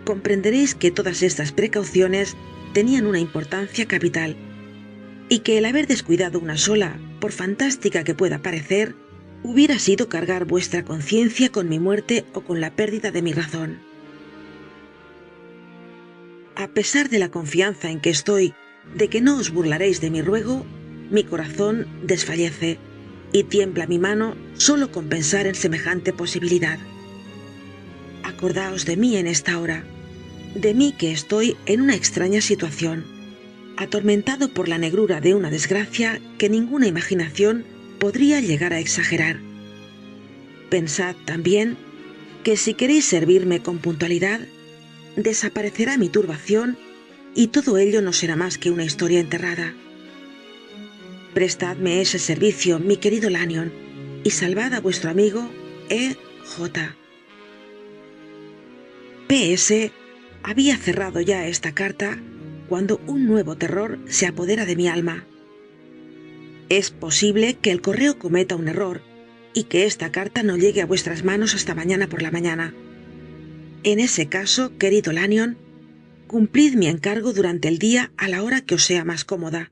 Speaker 1: comprenderéis que todas estas precauciones tenían una importancia capital y que el haber descuidado una sola, por fantástica que pueda parecer, hubiera sido cargar vuestra conciencia con mi muerte o con la pérdida de mi razón. A pesar de la confianza en que estoy de que no os burlaréis de mi ruego, mi corazón desfallece y tiembla mi mano solo con pensar en semejante posibilidad. Acordaos de mí en esta hora, de mí que estoy en una extraña situación, atormentado por la negrura de una desgracia que ninguna imaginación podría llegar a exagerar. Pensad también que si queréis servirme con puntualidad, desaparecerá mi turbación y todo ello no será más que una historia enterrada. Prestadme ese servicio, mi querido Lanyon, y salvad a vuestro amigo E.J. P.S. Había cerrado ya esta carta cuando un nuevo terror se apodera de mi alma. Es posible que el correo cometa un error y que esta carta no llegue a vuestras manos hasta mañana por la mañana. En ese caso, querido Lanyon, cumplid mi encargo durante el día a la hora que os sea más cómoda,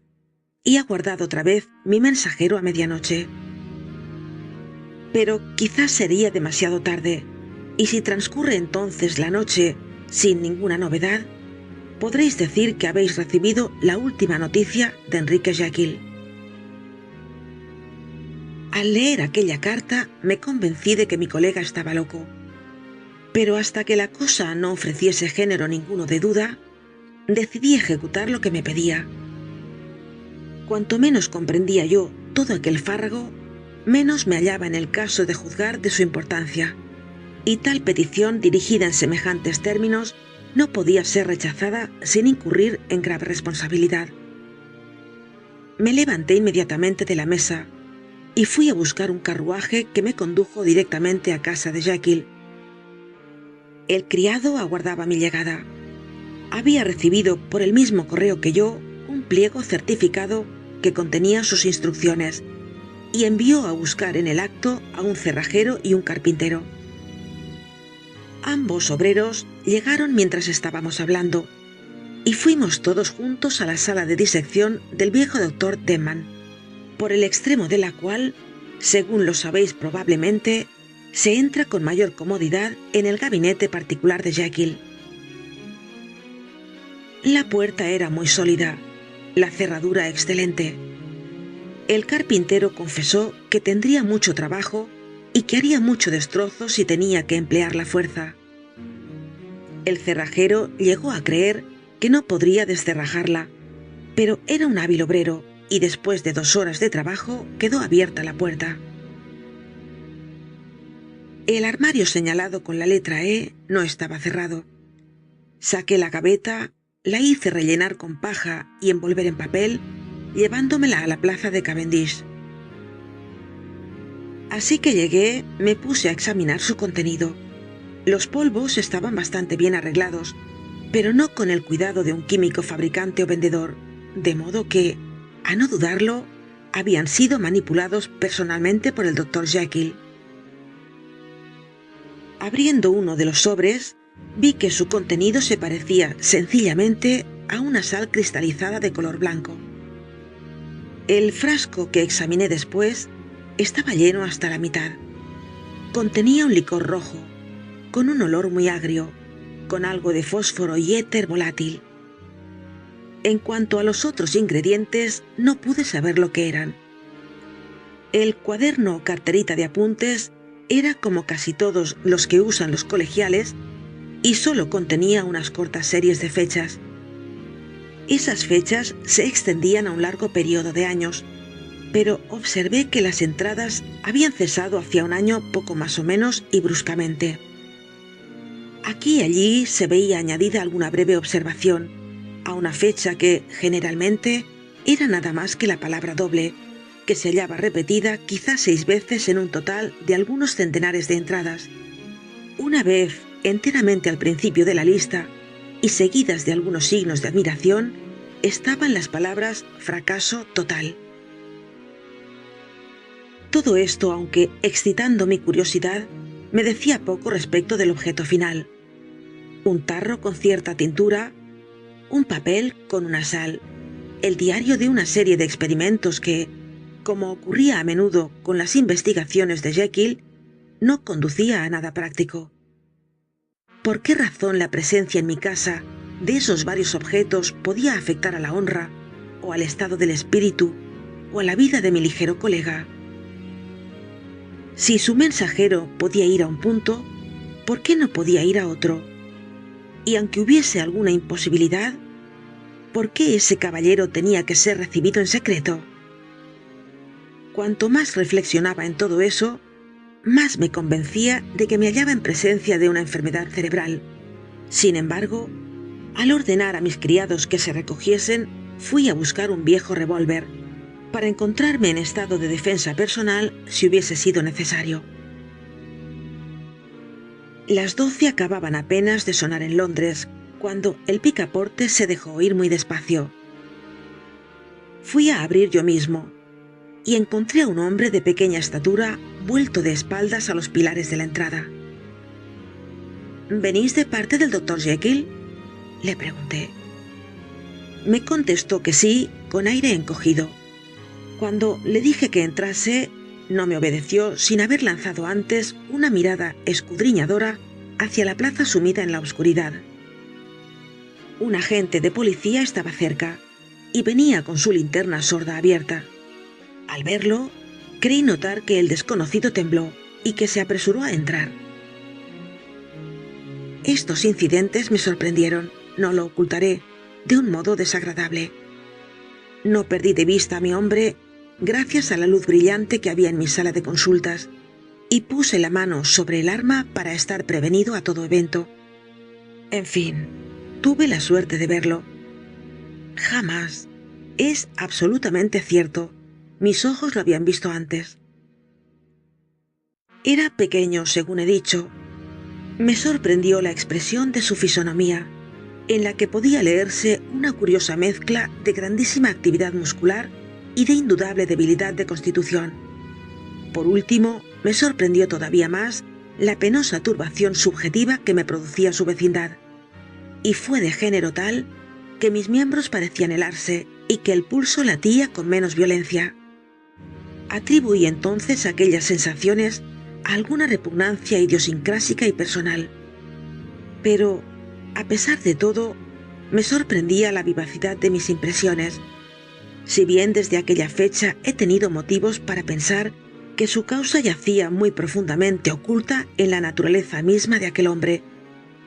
Speaker 1: y aguardad otra vez mi mensajero a medianoche. Pero quizás sería demasiado tarde, y si transcurre entonces la noche sin ninguna novedad, podréis decir que habéis recibido la última noticia de Enrique Jekyll. Al leer aquella carta me convencí de que mi colega estaba loco, pero hasta que la cosa no ofreciese género ninguno de duda, decidí ejecutar lo que me pedía. Cuanto menos comprendía yo todo aquel fárrago, menos me hallaba en el caso de juzgar de su importancia, y tal petición dirigida en semejantes términos no podía ser rechazada sin incurrir en grave responsabilidad. Me levanté inmediatamente de la mesa y fui a buscar un carruaje que me condujo directamente a casa de Jekyll. El criado aguardaba mi llegada. Había recibido por el mismo correo que yo un pliego certificado que contenía sus instrucciones y envió a buscar en el acto a un cerrajero y un carpintero. Ambos obreros llegaron mientras estábamos hablando, y fuimos todos juntos a la sala de disección del viejo doctor Denman, por el extremo de la cual, según lo sabéis probablemente, se entra con mayor comodidad en el gabinete particular de Jekyll. La puerta era muy sólida, la cerradura excelente. El carpintero confesó que tendría mucho trabajo y que haría mucho destrozo si tenía que emplear la fuerza. El cerrajero llegó a creer que no podría descerrajarla, pero era un hábil obrero y después de 2 horas de trabajo quedó abierta la puerta. El armario señalado con la letra E no estaba cerrado. Saqué la gaveta, la hice rellenar con paja y envolver en papel, llevándomela a la plaza de Cavendish. Así que llegué, me puse a examinar su contenido. Los polvos estaban bastante bien arreglados, pero no con el cuidado de un químico fabricante o vendedor, de modo que, a no dudarlo, habían sido manipulados personalmente por el Dr. Jekyll. Abriendo uno de los sobres, vi que su contenido se parecía sencillamente a una sal cristalizada de color blanco. El frasco que examiné después estaba lleno hasta la mitad. Contenía un licor rojo, con un olor muy agrio, con algo de fósforo y éter volátil. En cuanto a los otros ingredientes, no pude saber lo que eran. El cuaderno o carterita de apuntes era como casi todos los que usan los colegiales y solo contenía unas cortas series de fechas. Esas fechas se extendían a un largo periodo de años, pero observé que las entradas habían cesado hacía un año poco más o menos y bruscamente. Aquí y allí se veía añadida alguna breve observación a una fecha que, generalmente, era nada más que la palabra doble, que se hallaba repetida quizás 6 veces en un total de algunos centenares de entradas. Una vez enteramente al principio de la lista y seguidas de algunos signos de admiración, estaban las palabras fracaso total. Todo esto, aunque excitando mi curiosidad, me decía poco respecto del objeto final. Un tarro con cierta tintura, un papel con una sal, el diario de una serie de experimentos que, como ocurría a menudo con las investigaciones de Jekyll, no conducía a nada práctico. ¿Por qué razón la presencia en mi casa de esos varios objetos podía afectar a la honra, o al estado del espíritu, o a la vida de mi ligero colega? Si su mensajero podía ir a un punto, ¿por qué no podía ir a otro? Y aunque hubiese alguna imposibilidad, ¿por qué ese caballero tenía que ser recibido en secreto? Cuanto más reflexionaba en todo eso, más me convencía de que me hallaba en presencia de una enfermedad cerebral. Sin embargo, al ordenar a mis criados que se recogiesen, fui a buscar un viejo revólver, para encontrarme en estado de defensa personal si hubiese sido necesario. Las 12 acababan apenas de sonar en Londres, cuando el picaporte se dejó oír muy despacio. Fui a abrir yo mismo, y encontré a un hombre de pequeña estatura vuelto de espaldas a los pilares de la entrada. ¿Venís de parte del Dr. Jekyll?, le pregunté. Me contestó que sí, con aire encogido. Cuando le dije que entrase, no me obedeció sin haber lanzado antes una mirada escudriñadora hacia la plaza sumida en la oscuridad. Un agente de policía estaba cerca y venía con su linterna sorda abierta. Al verlo, creí notar que el desconocido tembló y que se apresuró a entrar. Estos incidentes me sorprendieron, no lo ocultaré, de un modo desagradable. No perdí de vista a mi hombre gracias a la luz brillante que había en mi sala de consultas, y puse la mano sobre el arma para estar prevenido a todo evento. En fin, tuve la suerte de verlo. Jamás. Es absolutamente cierto. Mis ojos lo habían visto antes. Era pequeño, según he dicho. Me sorprendió la expresión de su fisonomía, en la que podía leerse una curiosa mezcla de grandísima actividad muscular y de indudable debilidad de constitución. Por último, me sorprendió todavía más la penosa turbación subjetiva que me producía su vecindad, y fue de género tal que mis miembros parecían helarse y que el pulso latía con menos violencia. Atribuí entonces aquellas sensaciones a alguna repugnancia idiosincrásica y personal. Pero, a pesar de todo, me sorprendía la vivacidad de mis impresiones, si bien desde aquella fecha he tenido motivos para pensar que su causa yacía muy profundamente oculta en la naturaleza misma de aquel hombre,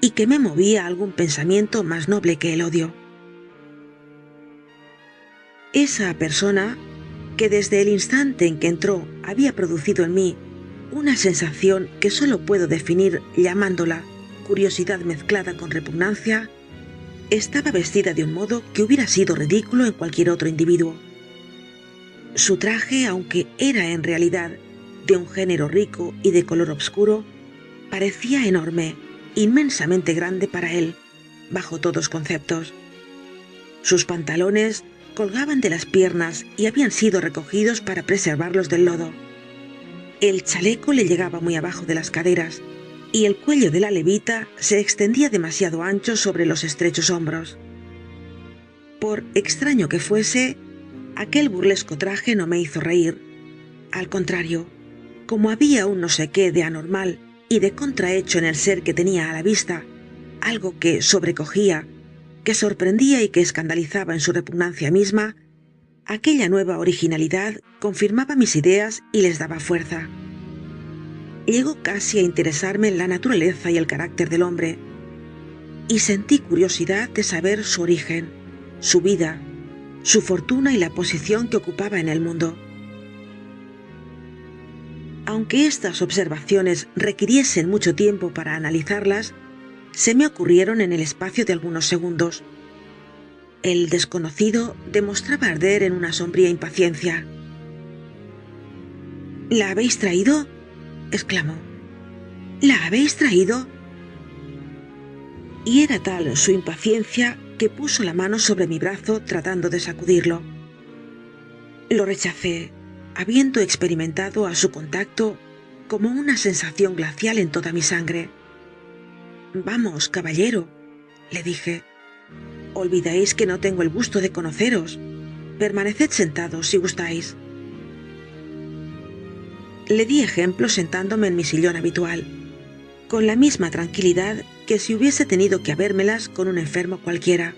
Speaker 1: y que me movía algún pensamiento más noble que el odio. Esa persona, que desde el instante en que entró había producido en mí una sensación que solo puedo definir llamándola curiosidad mezclada con repugnancia, estaba vestida de un modo que hubiera sido ridículo en cualquier otro individuo. Su traje, aunque era en realidad de un género rico y de color obscuro, parecía enorme, inmensamente grande para él, bajo todos conceptos. Sus pantalones colgaban de las piernas y habían sido recogidos para preservarlos del lodo. El chaleco le llegaba muy abajo de las caderas, y el cuello de la levita se extendía demasiado ancho sobre los estrechos hombros. Por extraño que fuese, aquel burlesco traje no me hizo reír. Al contrario, como había un no sé qué de anormal y de contrahecho en el ser que tenía a la vista, algo que sobrecogía, que sorprendía y que escandalizaba en su repugnancia misma, aquella nueva originalidad confirmaba mis ideas y les daba fuerza. Llegó casi a interesarme en la naturaleza y el carácter del hombre, y sentí curiosidad de saber su origen, su vida, su fortuna y la posición que ocupaba en el mundo. Aunque estas observaciones requiriesen mucho tiempo para analizarlas, se me ocurrieron en el espacio de algunos segundos. El desconocido demostraba arder en una sombría impaciencia. «¿La habéis traído?», exclamó. «¿La habéis traído?». Y era tal su impaciencia que puso la mano sobre mi brazo tratando de sacudirlo. Lo rechacé, habiendo experimentado a su contacto como una sensación glacial en toda mi sangre. «Vamos, caballero», le dije. «Olvidáis que no tengo el gusto de conoceros. Permaneced sentados si gustáis». Le di ejemplo sentándome en mi sillón habitual, con la misma tranquilidad que si hubiese tenido que habérmelas con un enfermo cualquiera,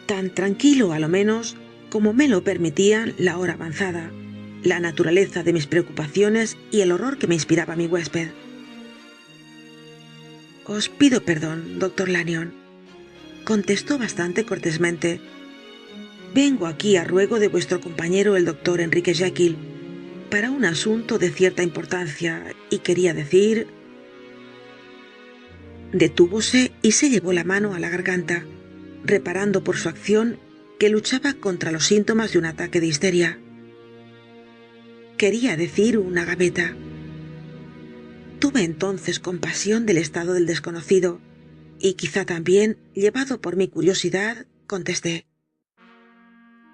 Speaker 1: tan tranquilo a lo menos como me lo permitían la hora avanzada, la naturaleza de mis preocupaciones y el horror que me inspiraba mi huésped. «Os pido perdón, doctor Lanyon», contestó bastante cortésmente. «Vengo aquí a ruego de vuestro compañero el doctor Enrique Jekyll para un asunto de cierta importancia y quería decir...». Detúvose y se llevó la mano a la garganta, reparando por su acción que luchaba contra los síntomas de un ataque de histeria. Quería decir una gaveta. Tuve entonces compasión del estado del desconocido y quizá también, llevado por mi curiosidad, contesté: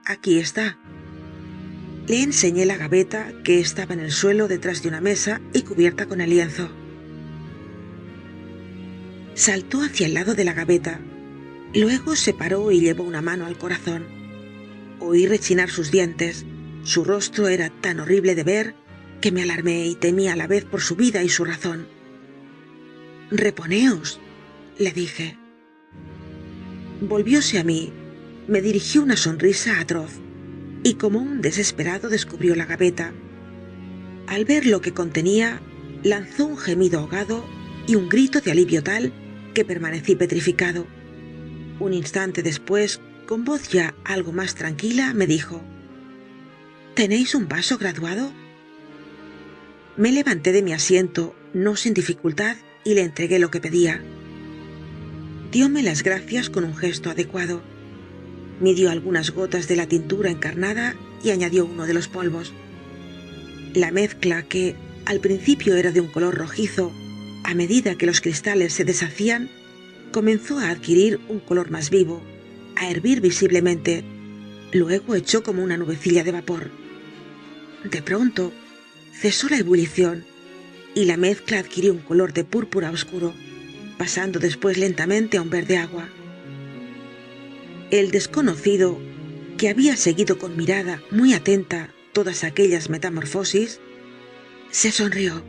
Speaker 1: «Aquí está». Le enseñé la gaveta que estaba en el suelo detrás de una mesa y cubierta con el lienzo. Saltó hacia el lado de la gaveta, luego se paró y llevó una mano al corazón. Oí rechinar sus dientes. Su rostro era tan horrible de ver que me alarmé y temí a la vez por su vida y su razón. «Reponeos», le dije. Volvióse a mí, me dirigió una sonrisa atroz y como un desesperado descubrió la gaveta. Al ver lo que contenía, lanzó un gemido ahogado y un grito de alivio tal que permanecí petrificado. Un instante después, con voz ya algo más tranquila, me dijo: «¿Tenéis un vaso graduado?». Me levanté de mi asiento, no sin dificultad, y le entregué lo que pedía. Dióme las gracias con un gesto adecuado. Midió algunas gotas de la tintura encarnada y añadió uno de los polvos. La mezcla, que al principio era de un color rojizo, a medida que los cristales se deshacían, comenzó a adquirir un color más vivo, a hervir visiblemente. Luego echó como una nubecilla de vapor. De pronto cesó la ebullición y la mezcla adquirió un color de púrpura oscuro, pasando después lentamente a un verde agua. El desconocido, que había seguido con mirada muy atenta todas aquellas metamorfosis, se sonrió,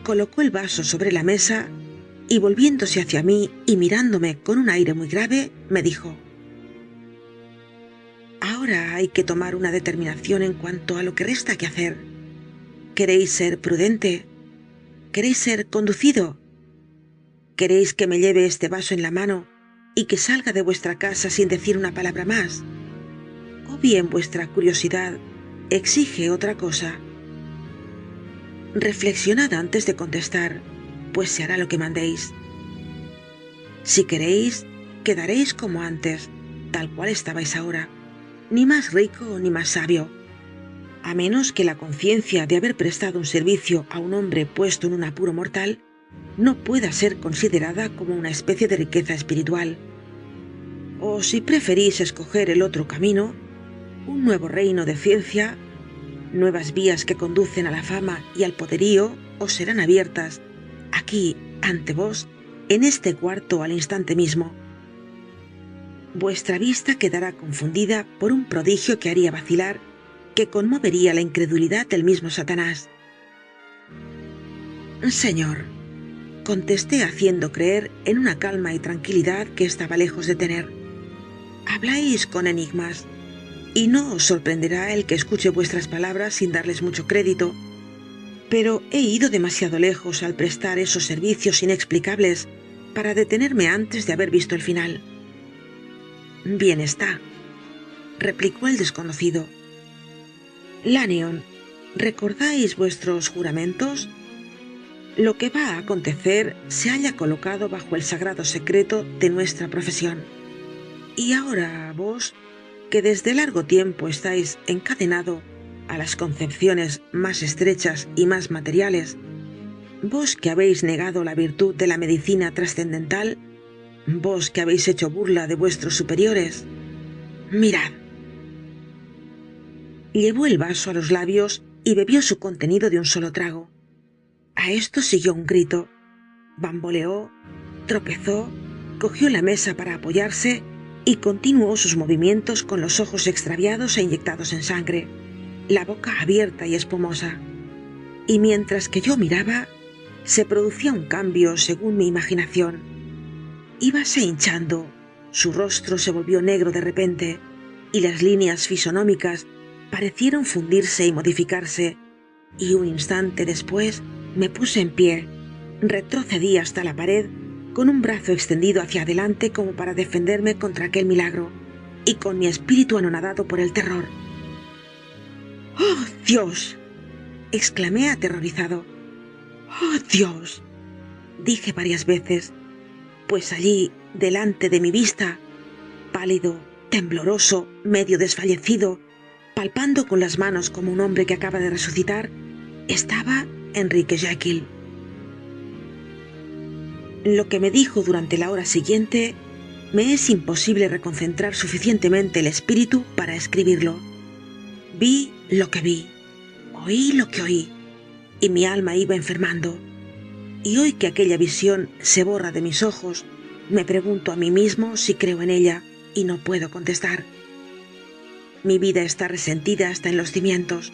Speaker 1: colocó el vaso sobre la mesa y, volviéndose hacia mí y mirándome con un aire muy grave, me dijo: «Ahora hay que tomar una determinación en cuanto a lo que resta que hacer. ¿Queréis ser prudente? ¿Queréis ser conducido? ¿Queréis que me lleve este vaso en la mano y que salga de vuestra casa sin decir una palabra más? ¿O bien vuestra curiosidad exige otra cosa? Reflexionad antes de contestar, pues se hará lo que mandéis. Si queréis, quedaréis como antes, tal cual estabais ahora, ni más rico ni más sabio, a menos que la conciencia de haber prestado un servicio a un hombre puesto en un apuro mortal no pueda ser considerada como una especie de riqueza espiritual. O si preferís escoger el otro camino, un nuevo reino de ciencia, nuevas vías que conducen a la fama y al poderío os serán abiertas, aquí, ante vos, en este cuarto al instante mismo. Vuestra vista quedará confundida por un prodigio que haría vacilar, que conmovería la incredulidad del mismo Satanás». «Señor», contesté, haciendo creer en una calma y tranquilidad que estaba lejos de tener, «habláis con enigmas, y no os sorprenderá el que escuche vuestras palabras sin darles mucho crédito, pero he ido demasiado lejos al prestar esos servicios inexplicables para detenerme antes de haber visto el final». «Bien está», replicó el desconocido. «Lannion, ¿recordáis vuestros juramentos? Lo que va a acontecer se halla colocado bajo el sagrado secreto de nuestra profesión. Y ahora vos, que desde largo tiempo estáis encadenado a las concepciones más estrechas y más materiales, vos que habéis negado la virtud de la medicina trascendental, vos que habéis hecho burla de vuestros superiores, mirad». Llevó el vaso a los labios y bebió su contenido de un solo trago. A esto siguió un grito. Bamboleó, tropezó, cogió la mesa para apoyarse y continuó sus movimientos con los ojos extraviados e inyectados en sangre, la boca abierta y espumosa. Y mientras que yo miraba, se producía un cambio según mi imaginación. Íbase hinchando, su rostro se volvió negro de repente, y las líneas fisonómicas parecieron fundirse y modificarse, y un instante después me puse en pie, retrocedí hasta la pared con un brazo extendido hacia adelante como para defenderme contra aquel milagro, y con mi espíritu anonadado por el terror. «¡Oh, Dios!», exclamé aterrorizado. «¡Oh, Dios!», dije varias veces, pues allí, delante de mi vista, pálido, tembloroso, medio desfallecido, palpando con las manos como un hombre que acaba de resucitar, estaba Enrique Jekyll. Lo que me dijo durante la hora siguiente me es imposible reconcentrar suficientemente el espíritu para escribirlo. Vi lo que vi, oí lo que oí, y mi alma iba enfermando. Y hoy que aquella visión se borra de mis ojos, me pregunto a mí mismo si creo en ella, y no puedo contestar. Mi vida está resentida hasta en los cimientos.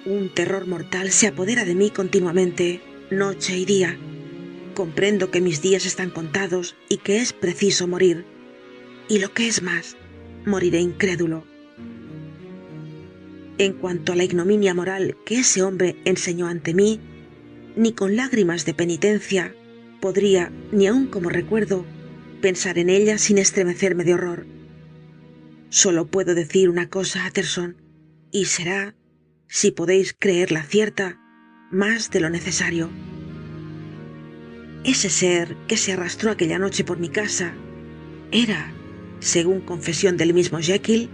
Speaker 1: Un terror mortal se apodera de mí continuamente, noche y día. Comprendo que mis días están contados y que es preciso morir. Y lo que es más, moriré incrédulo. En cuanto a la ignominia moral que ese hombre enseñó ante mí, ni con lágrimas de penitencia podría, ni aun como recuerdo, pensar en ella sin estremecerme de horror. Solo puedo decir una cosa, Utterson, y será, si podéis creerla cierta, más de lo necesario. Ese ser que se arrastró aquella noche por mi casa era, según confesión del mismo Jekyll,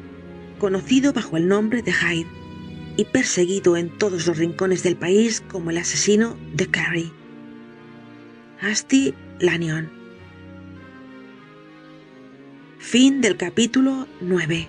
Speaker 1: conocido bajo el nombre de Hyde y perseguido en todos los rincones del país como el asesino de Carrie. Asti Lannion. Fin del capítulo 9.